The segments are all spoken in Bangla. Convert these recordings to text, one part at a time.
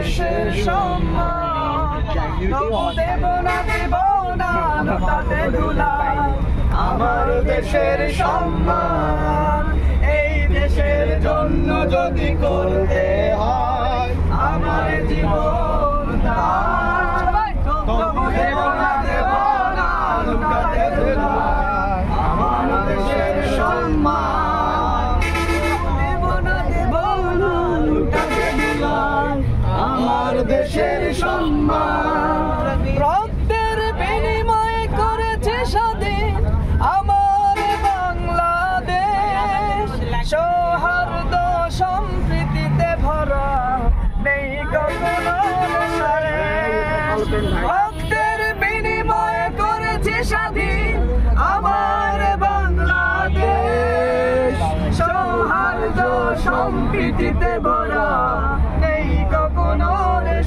দেশের সম্মান তবু দেব না লুটাতে ধুলাই আমার দেশের সম্মান। এই দেশের জন্য যদি করতে হয় আমার জীবন দান তবু দেব না লুটাতে ধুলাই আমার দেশের সম্মান। দেব না লুটাতে ধুলাই আমার দেশের সম্মান। রক্তের বিনিময়ে করেছে স্বাধীন আমার বাংলাদেশ, সৌহার্দ্য সম্প্রীতিতে ভরা নেই কখনো শেষ। রক্তের বিনিময়ে করেছে স্বাধীন আমার বাংলাদেশ, সৌহার্দ্য সম্প্রীতিতে ভরা নেই কখনো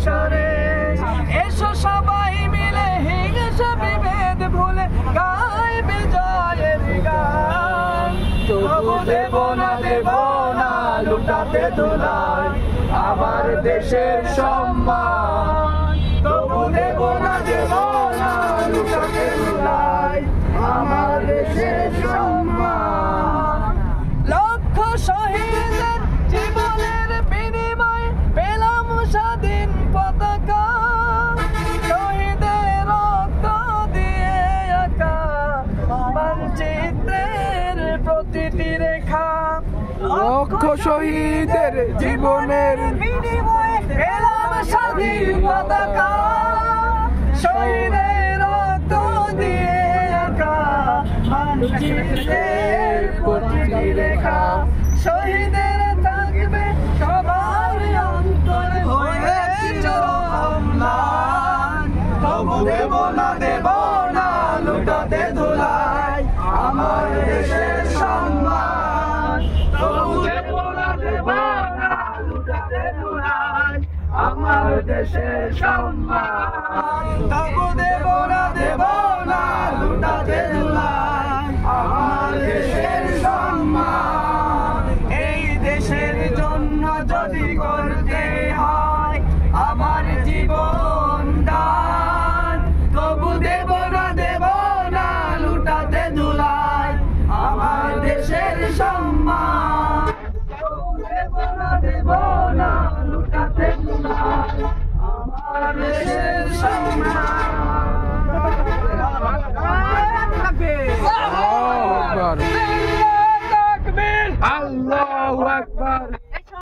শেষ। এসো সবাই মিলে হিংসা বিভেদ ভুলে গাই বিজয়ের গান তবু দেব না লুটাতে ধুলাই আমার দেশের সম্মান। তবু দেব না লুটাতে ধুলাই আমার দেশের সম্মান। লক্ষ শহীদের জীবনের বিনিময়ে পেলাম স্বাধীন পতাকা, শহীদের রক্ত দিয়ে আঁকা মানচিত্রের প্রতিটি রেখা। লক্ষ শহীদের জীবনের বিনিময়ে পেলাম স্বাধীন পতাকা, শহীদের রক্ত দিয়ে আঁকা মানচিত্রের প্রতিটি রেখা। শহীদের থাকবে সবার অন্তরে হয়ে চিরম্লান তবু দেব না লুটাতে ধুলাই আমার দেশের সম্মান। তবু দেব না লুটাতে ধুলাই আমার দেশের সম্মান। তবু দেব না লুটাতে ধুলাই আমার দেশের সম্মান। এই দেশের জন্য যদি করতে হয় আমার জীবন দান তবু দেব না লুটাতে ধুলাই আমার দেশের সম্মান। তবু দেব না লুটাতে ধুলাই আমার দেশের সম্মান। আল্লাহু আকবার।